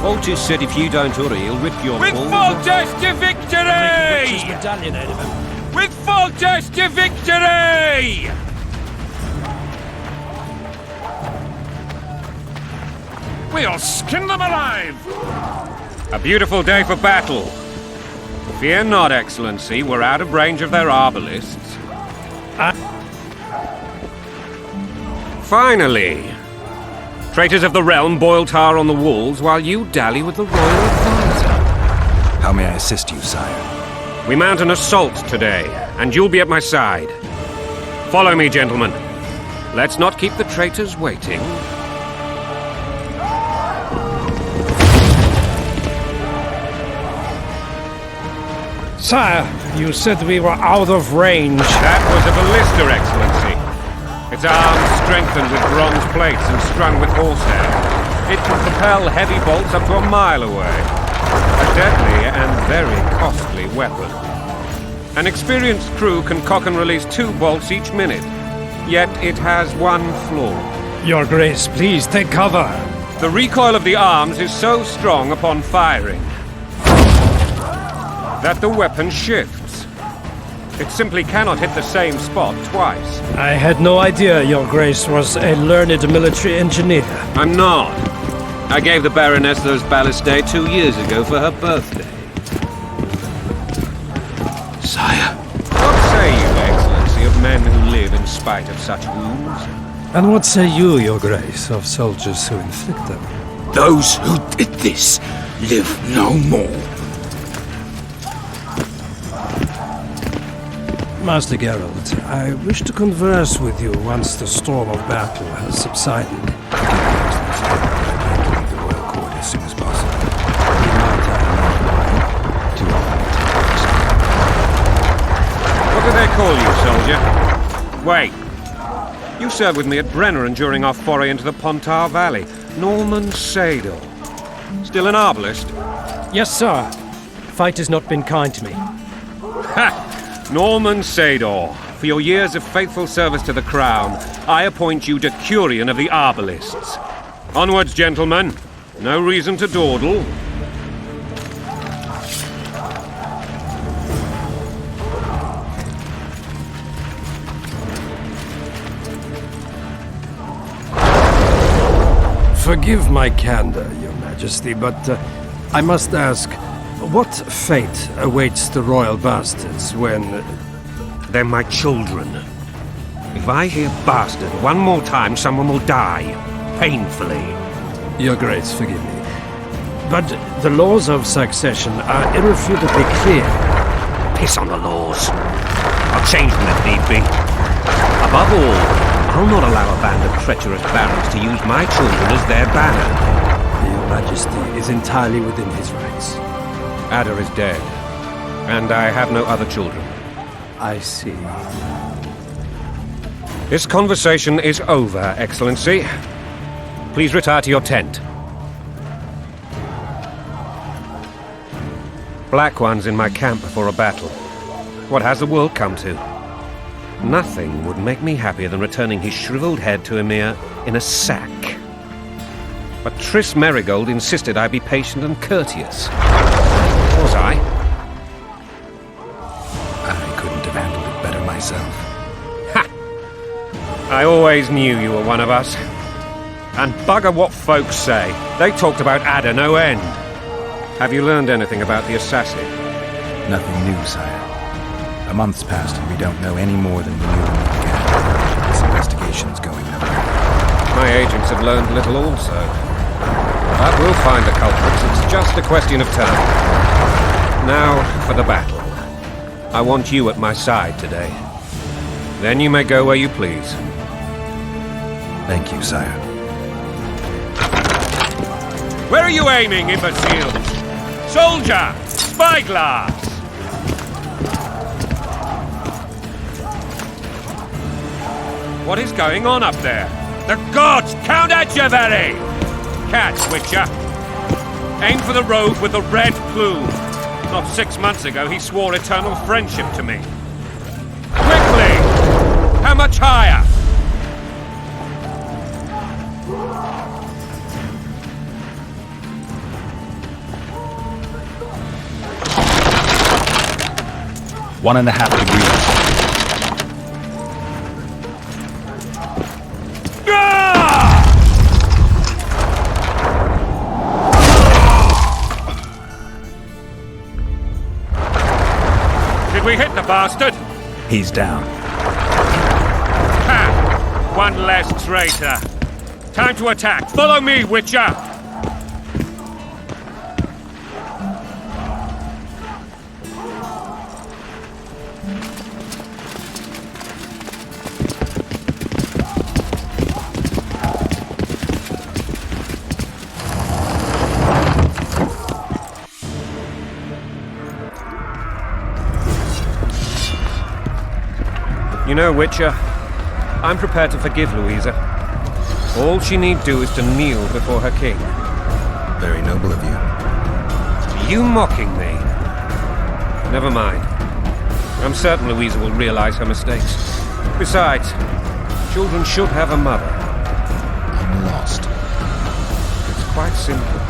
Vultus said if you don't hurry, he'll rip your With balls Vultus to victory! medallion out of him. With Vultus to victory! We'll skin them alive! A beautiful day for battle. Fear not, Excellency. We're out of range of their arbalists. Finally! Traitors of the realm boil tar on the walls while you dally with the royal advisor. How may I assist you, sire? We mount an assault today, and you'll be at my side. Follow me, gentlemen. Let's not keep the traitors waiting. Sire, you said we were out of range. That was a ballista, Excellency. Its arms strengthened with bronze plates and strung with horsehair. It can propel heavy bolts up to a mile away. A deadly and very costly weapon. An experienced crew can cock and release 2 bolts each minute. Yet it has one flaw. Your Grace, please take cover. The recoil of the arms is so strong upon firing that the weapon shifts. It simply cannot hit the same spot twice. I had no idea Your Grace was a learned military engineer. I'm not. I gave the Baroness those ballistae 2 years ago for her birthday. Sire. What say you, Excellency, of men who live in spite of such wounds? And what say you, Your Grace, of soldiers who inflict them? Those who did this live no more. Master Geralt, I wish to converse with you once the storm of battle has subsided. Leave the royal court as soon as possible. What do they call you, soldier? Wait. You served with me at Brenneran during our foray into the Pontar Valley. Norman Sador. Still an arbalist? Yes, sir. Fight has not been kind to me. Ha! Norman Sador, for your years of faithful service to the crown, I appoint you Decurion of the Arbalists. Onwards, gentlemen. No reason to dawdle. Forgive my candor, Your Majesty, but I must ask, what fate awaits the royal bastards when... They're my children. If I hear bastard one more time, someone will die. Painfully. Your Grace, forgive me. But the laws of succession are irrefutably clear. Piss on the laws. I'll change them if need be. Above all, I'll not allow a band of treacherous barons to use my children as their banner. Your Majesty is entirely within his rights. Ada is dead, and I have no other children. I see. This conversation is over, Excellency. Please retire to your tent. Black One's in my camp before a battle. What has the world come to? Nothing would make me happier than returning his shriveled head to Emir in a sack. But Triss Merigold insisted I be patient and courteous. Was I? I couldn't have handled it better myself. Ha! I always knew you were one of us. And bugger what folks say. They talked about Ada no end. Have you learned anything about the assassin? Nothing new, sire. A month's passed and we don't know any more than we knew when we began. This investigation's going nowhere. My agents have learned little also. But we'll find the culprits. It's just a question of time. Now for the battle. I want you at my side today. Then you may go where you please. Thank you, sire. Where are you aiming, imbeciles? Soldier! Spyglass! What is going on up there? The gods! Count Etcheverry! Catch, Witcher! Aim for the rogue with the red plume. Not 6 months ago, he swore eternal friendship to me. Quickly! How much higher? 1.5 degrees. Did we hit the bastard? He's down. Ha! One less traitor. Time to attack. Follow me, Witcher! You know, Witcher, I'm prepared to forgive Louisa. All she need do is to kneel before her king. Very noble of you. Are you mocking me? Never mind. I'm certain Louisa will realize her mistakes. Besides, children should have a mother. I'm lost. It's quite simple.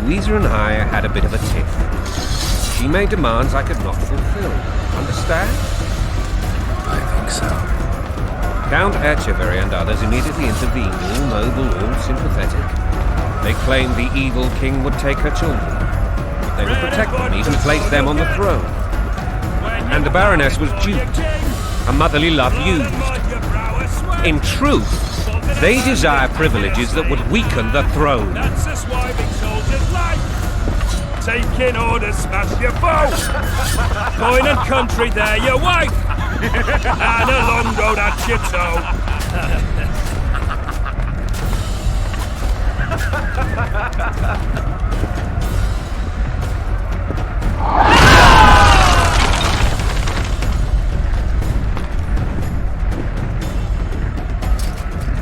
Louisa and I had a bit of a tiff. She made demands I could not fulfill. Understand? I think so. Count Etcheverry and others immediately intervened, all noble, all sympathetic. They claimed the evil king would take her children. They would protect them, even place them on the throne. And the Baroness was duped, her motherly love used. In truth, they desire privileges that would weaken the throne. That's a swiving soldier's life! Taking orders, smash your foe! Going and country there, your wife! And a long road at your toe!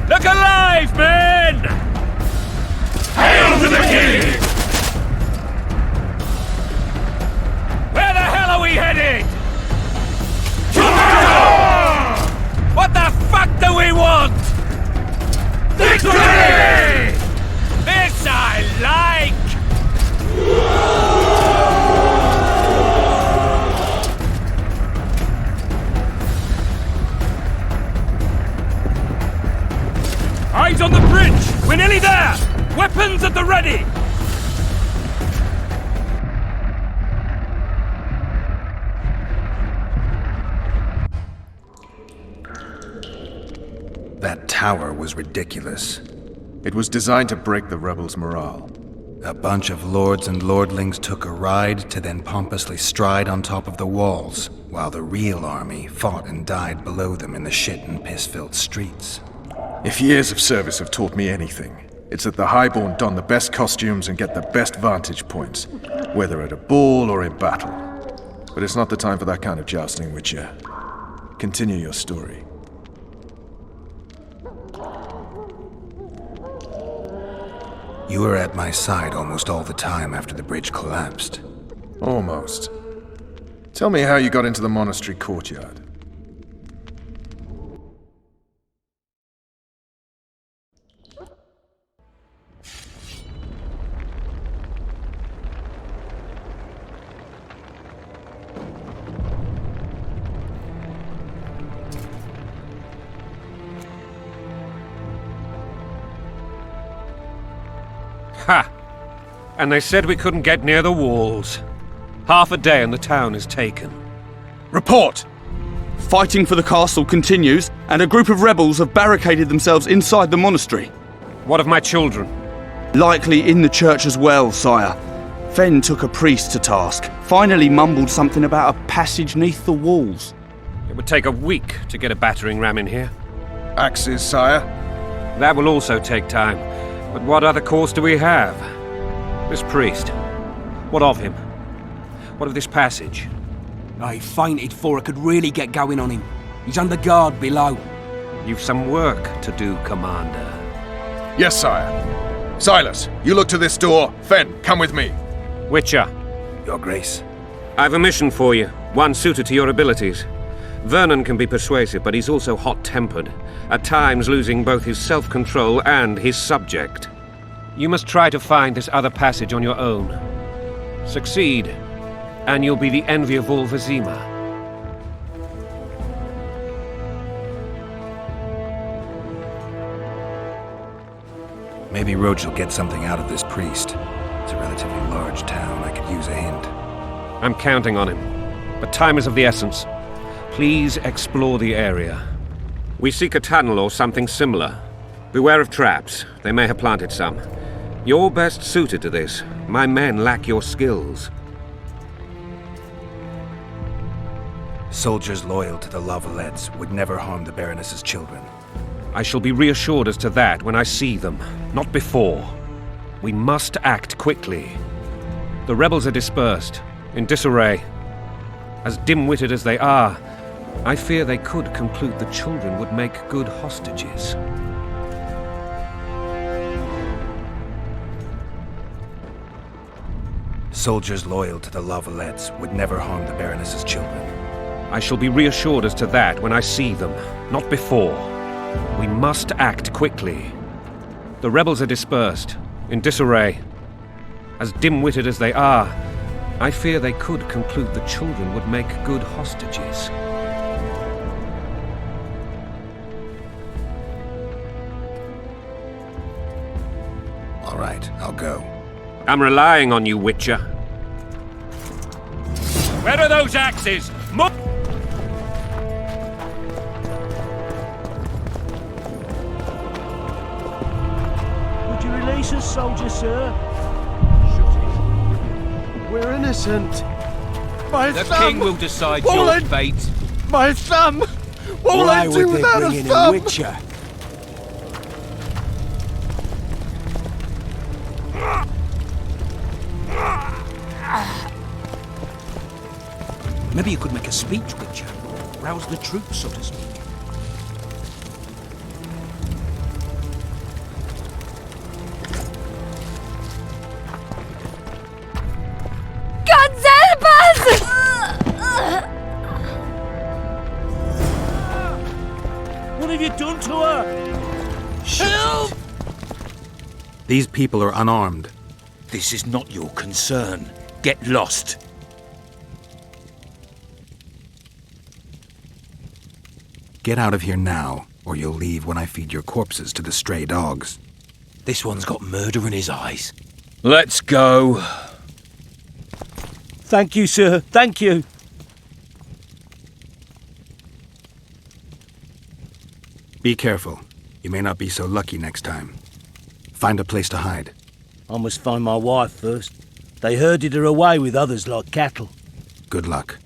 Look alive, men! Hail to the king! Where the hell are we headed? What the fuck do we want? Victory! This I like! Eyes on the bridge! We're nearly there! Weapons at the ready! That tower was ridiculous. It was designed to break the rebels' morale. A bunch of lords and lordlings took a ride to then pompously stride on top of the walls, while the real army fought and died below them in the shit and piss-filled streets. If years of service have taught me anything, it's that the Highborn don the best costumes and get the best vantage points, whether at a ball or in battle. But it's not the time for that kind of jousting, Witcher. Continue your story. You were at my side almost all the time after the bridge collapsed. Almost. Tell me how you got into the monastery courtyard. Ha! And they said we couldn't get near the walls. Half a day and the town is taken. Report! Fighting for the castle continues, and a group of rebels have barricaded themselves inside the monastery. What of my children? Likely in the church as well, sire. Fen took a priest to task, finally mumbled something about a passage neath the walls. It would take a week to get a battering ram in here. Axes, sire? That will also take time. But what other course do we have? This priest. What of him? What of this passage? I fainted before I could really get going on him. He's under guard below. You've some work to do, Commander. Yes, sire. Silas, you look to this door. Fen, come with me. Witcher, Your Grace. I've a mission for you, one suited to your abilities. Vernon can be persuasive, but he's also hot-tempered, at times losing both his self-control and his subject. You must try to find this other passage on your own. Succeed, and you'll be the envy of all Vizima. Maybe Roach will get something out of this priest. It's a relatively large town. I could use a hint. I'm counting on him, but time is of the essence. Please explore the area. We seek a tunnel or something similar. Beware of traps. They may have planted some. You're best suited to this. My men lack your skills. Soldiers loyal to the Lavalettes would never harm the Baroness's children. I shall be reassured as to that when I see them, not before. We must act quickly. The rebels are dispersed, in disarray. As dim-witted as they are, I fear they could conclude the children would make good hostages. Soldiers loyal to the Lavalettes would never harm the Baroness's children. I shall be reassured as to that when I see them, not before. We must act quickly. The rebels are dispersed, in disarray. As dim-witted as they are, I fear they could conclude the children would make good hostages. All right, I'll go. I'm relying on you, Witcher. Where are those axes? Would you release us, soldier, sir? We're innocent. My The thumb! king will decide Won't your I- fate. My thumb! Won't Why I would do they without bring a in a thumb? witcher? Maybe you could make a speech, Witcher. Rouse the troops, so to speak. God help us! What have you done to her? Help! These people are unarmed. This is not your concern. Get lost. Get out of here now, or you'll leave when I feed your corpses to the stray dogs. This one's got murder in his eyes. Let's go. Thank you, sir. Thank you. Be careful. You may not be so lucky next time. Find a place to hide. I must find my wife first. They herded her away with others like cattle. Good luck.